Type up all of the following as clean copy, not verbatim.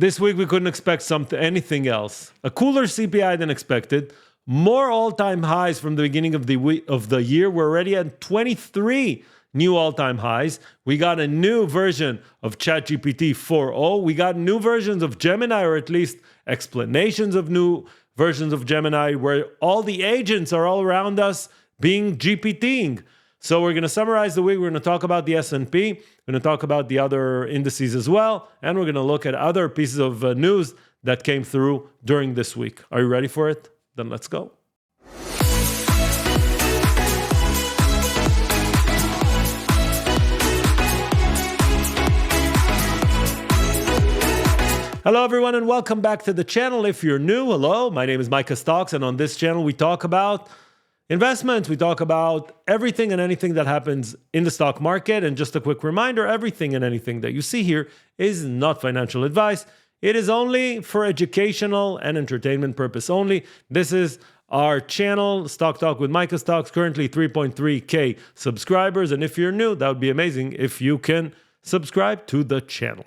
this week we couldn't expect anything else. A cooler CPI than expected. More all-time highs from the beginning of the year. We're already at 23 new all-time highs. We got a new version of ChatGPT 4.0. We got new versions of Gemini, or at least explanations of new versions of Gemini, where all the agents are all around us being GPTing. So we're going to summarize the week. We're going to talk about the S&P. We're going to talk about the other indices as well. And we're going to look at other pieces of news that came through during this week. Are you ready for it? Then let's go. Hello everyone and welcome back to the channel. If you're new, hello, my name is Micha Stocks, and on this channel we talk about investments. We talk about everything and anything that happens in the stock market. And just a quick reminder, everything and anything that you see here is not financial advice. It is only for educational and entertainment purpose only. This is our channel, Stock Talk with Micha Stocks, currently 3.3K subscribers. And if you're new, that would be amazing if you can subscribe to the channel.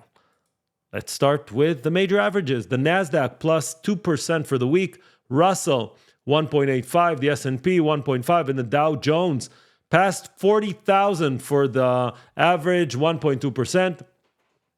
Let's start with the major averages. The Nasdaq plus 2% for the week. Russell 1.85, the S&P 1.5, and the Dow Jones past 40,000 for the average, 1.2%.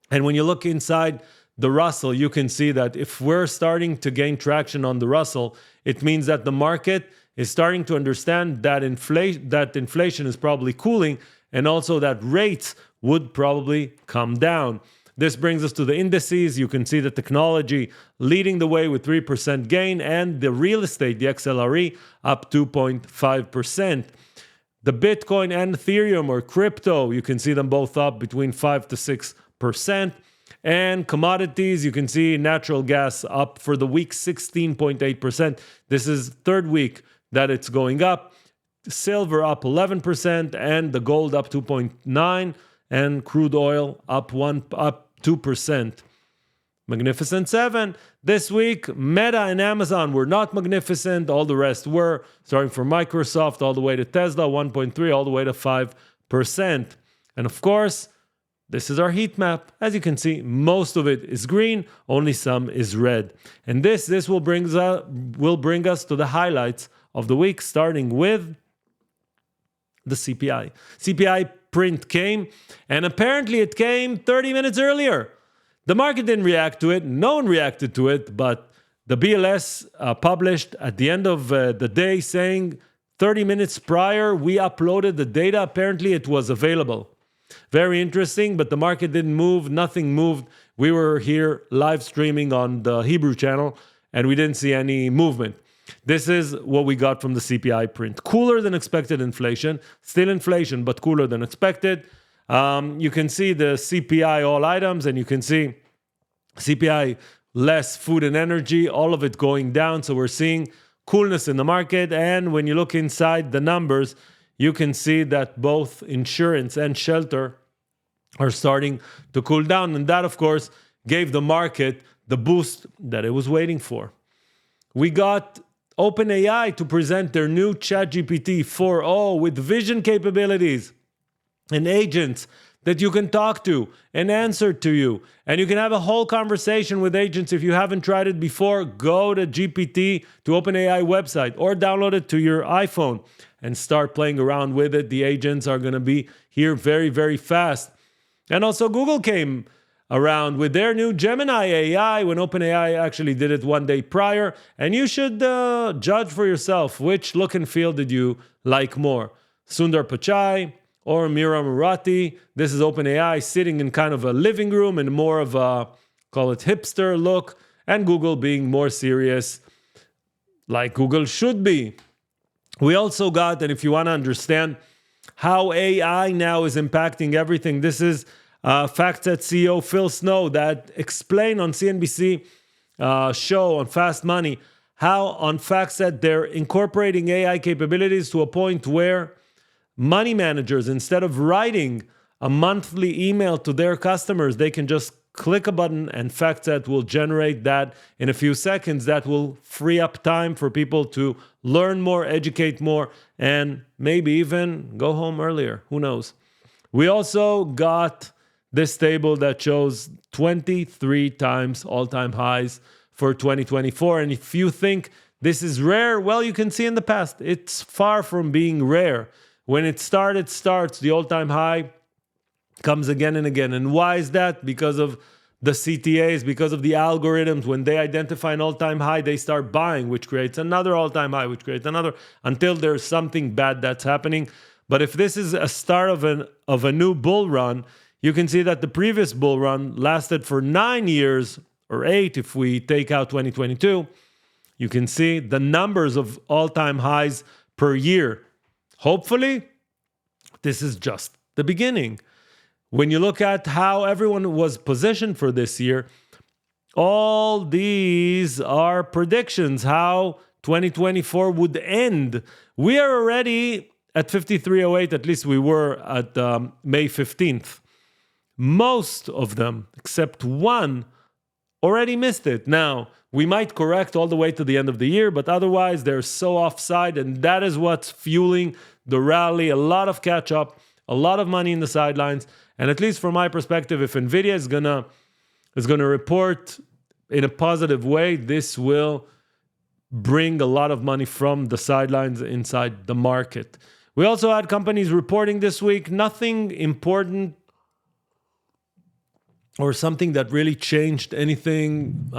And when you look inside the Russell, you can see that if we're starting to gain traction on the Russell, it means that the market is starting to understand that inflation is probably cooling, and also that rates would probably come down. This brings us to the indices. You can see the technology leading the way with 3% gain, and the real estate, the XLRE, up 2.5%. The Bitcoin and Ethereum, or crypto, you can see them both up between 5 to 6%. And commodities, you can see natural gas up for the week 16.8%. This is third week that it's going up. Silver up 11%, and the gold up 2.9%. And crude oil up 2%. Magnificent 7. This week, Meta and Amazon were not magnificent. All the rest were, starting from Microsoft all the way to Tesla, 1.3, all the way to 5%. And of course, this is our heat map. As you can see, most of it is green, only some is red. And this will bring us to the highlights of the week, starting with the CPI. CPI print came, and apparently it came 30 minutes earlier. The market didn't react to it. No one reacted to it, but the BLS published at the end of the day saying 30 minutes prior, we uploaded the data. Apparently it was available. Very interesting, but the market didn't move. Nothing moved. We were here live streaming on the Hebrew channel, and we didn't see any movement. This is what we got from the CPI print. Cooler than expected inflation. Still inflation, but cooler than expected. You can see the CPI all items, and you can see CPI less food and energy, all of it going down. So we're seeing coolness in the market. And when you look inside the numbers, you can see that both insurance and shelter are starting to cool down. And that, of course, gave the market the boost that it was waiting for. We got OpenAI to present their new ChatGPT 4.0 with vision capabilities and agents that you can talk to and answer to you. And you can have a whole conversation with agents. If you haven't tried it before, go to GPT, to OpenAI website, or download it to your iPhone and start playing around with it. The agents are going to be here very, very fast. And also Google came around with their new Gemini AI when OpenAI actually did it one day prior. And you should judge for yourself which look and feel did you like more, Sundar Pichai or Mira Murati. This is OpenAI sitting in kind of a living room and more of a, call it hipster look, and Google being more serious like Google should be. We also got, and if you want to understand how AI now is impacting everything, this is FactSet CEO Phil Snow that explained on CNBC show on Fast Money how on FactSet they're incorporating AI capabilities to a point where money managers, instead of writing a monthly email to their customers, they can just click a button and FactSet will generate that in a few seconds. That will free up time for people to learn more, educate more, and maybe even go home earlier. Who knows? We also got this table that shows 23 times all-time highs for 2024. And if you think this is rare, well, you can see in the past, it's far from being rare. When it starts, the all-time high comes again and again. And why is that? Because of the CTAs, because of the algorithms. When they identify an all-time high, they start buying, which creates another all-time high, which creates another, until there's something bad that's happening. But if this is a start of a new bull run, you can see that the previous bull run lasted for 9 years, or 8 if we take out 2022. You can see the numbers of all-time highs per year. Hopefully, this is just the beginning. When you look at how everyone was positioned for this year, all these are predictions, how 2024 would end. We are already at 5308, at least we were at May 15th. Most of them, except one, already missed it. Now, we might correct all the way to the end of the year, but otherwise they're so offside, and that is what's fueling the rally. A lot of catch-up, a lot of money in the sidelines. And at least from my perspective, if Nvidia is gonna report in a positive way, this will bring a lot of money from the sidelines inside the market. We also had companies reporting this week. Nothing important or something that really changed anything,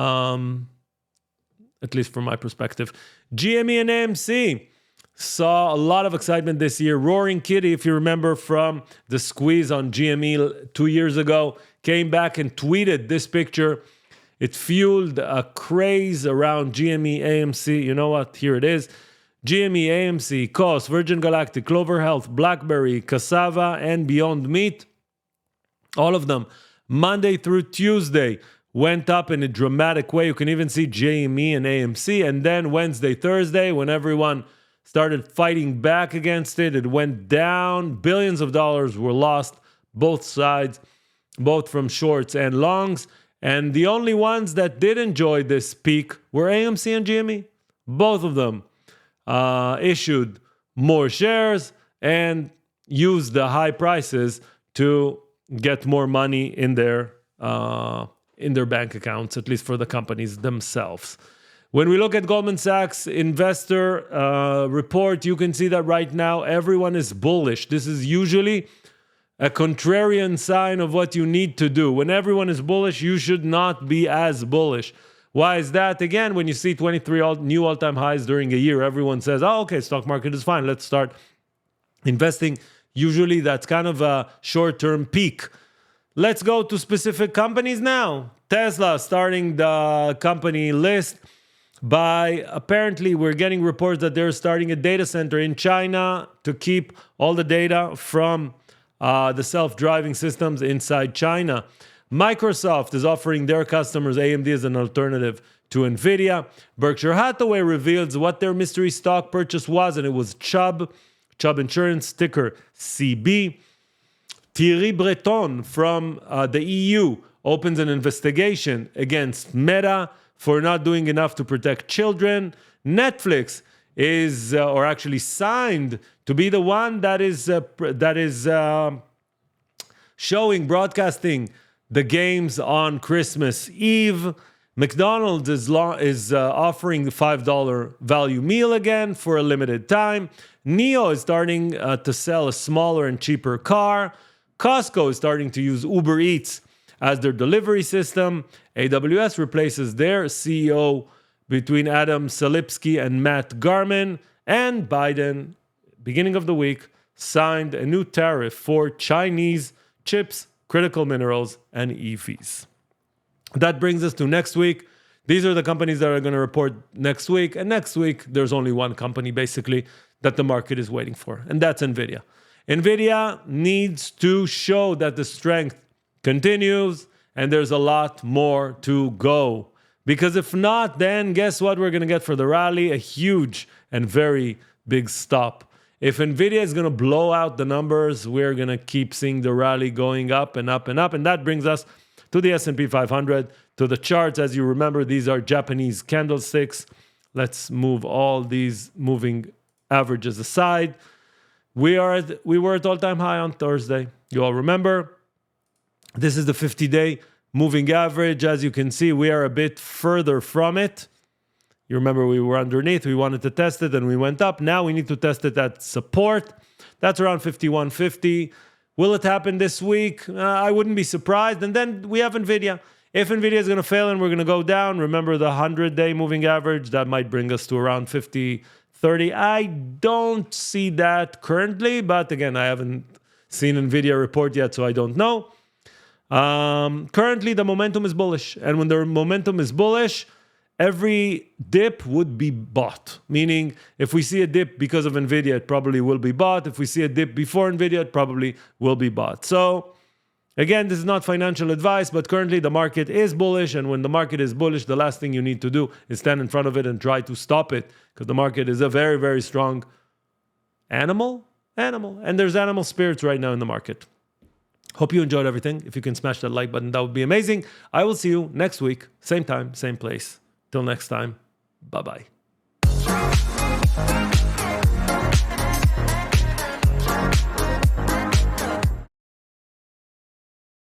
at least from my perspective. GME and AMC saw a lot of excitement this year. Roaring Kitty, if you remember from the squeeze on GME 2 years ago, came back and tweeted this picture. It fueled a craze around GME, AMC. You know what? Here it is. GME, AMC, COS, Virgin Galactic, Clover Health, BlackBerry, Cassava, and Beyond Meat. All of them, Monday through Tuesday, went up in a dramatic way. You can even see GME and AMC. And then Wednesday, Thursday, when everyone started fighting back against it, it went down. Billions of dollars were lost, both sides, both from shorts and longs. And the only ones that did enjoy this peak were AMC and GME. Both of them issued more shares and used the high prices to get more money in their bank accounts, at least for the companies themselves. When we look at Goldman Sachs investor report, you can see that right now everyone is bullish. This is usually a contrarian sign of what you need to do. When everyone is bullish, you should not be as bullish. Why is that? Again, when you see 23 new all-time highs during a year, everyone says, oh, okay, stock market is fine. Let's start investing. Usually that's kind of a short-term peak. Let's go to specific companies now. Tesla starting the company list by, apparently we're getting reports that they're starting a data center in China to keep all the data from the self-driving systems inside China. Microsoft is offering their customers AMD as an alternative to Nvidia. Berkshire Hathaway reveals what their mystery stock purchase was, and it was Chubb Insurance, ticker CB. Thierry Breton from the EU opens an investigation against Meta for not doing enough to protect children. Netflix is, or actually signed to be the one that is broadcasting the games on Christmas Eve. McDonald's is offering the $5 value meal again for a limited time. NIO is starting to sell a smaller and cheaper car. Costco is starting to use Uber Eats as their delivery system. AWS replaces their CEO between Adam Selipsky and Matt Garman. And Biden, beginning of the week, signed a new tariff for Chinese chips, critical minerals, and EVs. That brings us to next week. These are the companies that are going to report next week. And next week, there's only one company, basically, that the market is waiting for, and that's Nvidia. Nvidia needs to show that the strength continues, and there's a lot more to go. Because if not, then guess what we're going to get for the rally? A huge and very big stop. If Nvidia is going to blow out the numbers, we're going to keep seeing the rally going up and up and up. And that brings us to the S&P 500, to the charts. As you remember, these are Japanese candlesticks. Let's move all these moving averages aside. We were at all-time high on Thursday. You all remember. This is the 50-day moving average. As you can see, we are a bit further from it. You remember we were underneath. We wanted to test it and we went up. Now we need to test it at support. That's around 51.50. Will it happen this week? I wouldn't be surprised. And then we have Nvidia. If Nvidia is going to fail and we're going to go down, remember the 100-day moving average, that might bring us to around 50.30. I don't see that currently, but again, I haven't seen Nvidia report yet, so I don't know. Currently, the momentum is bullish. And when the momentum is bullish, every dip would be bought. Meaning, if we see a dip because of Nvidia, it probably will be bought. If we see a dip before Nvidia, it probably will be bought. So, again, this is not financial advice, but currently the market is bullish. And when the market is bullish, the last thing you need to do is stand in front of it and try to stop it, because the market is a very, very strong animal. And there's animal spirits right now in the market. Hope you enjoyed everything. If you can smash that like button, that would be amazing. I will see you next week, same time, same place. Till next time, bye-bye.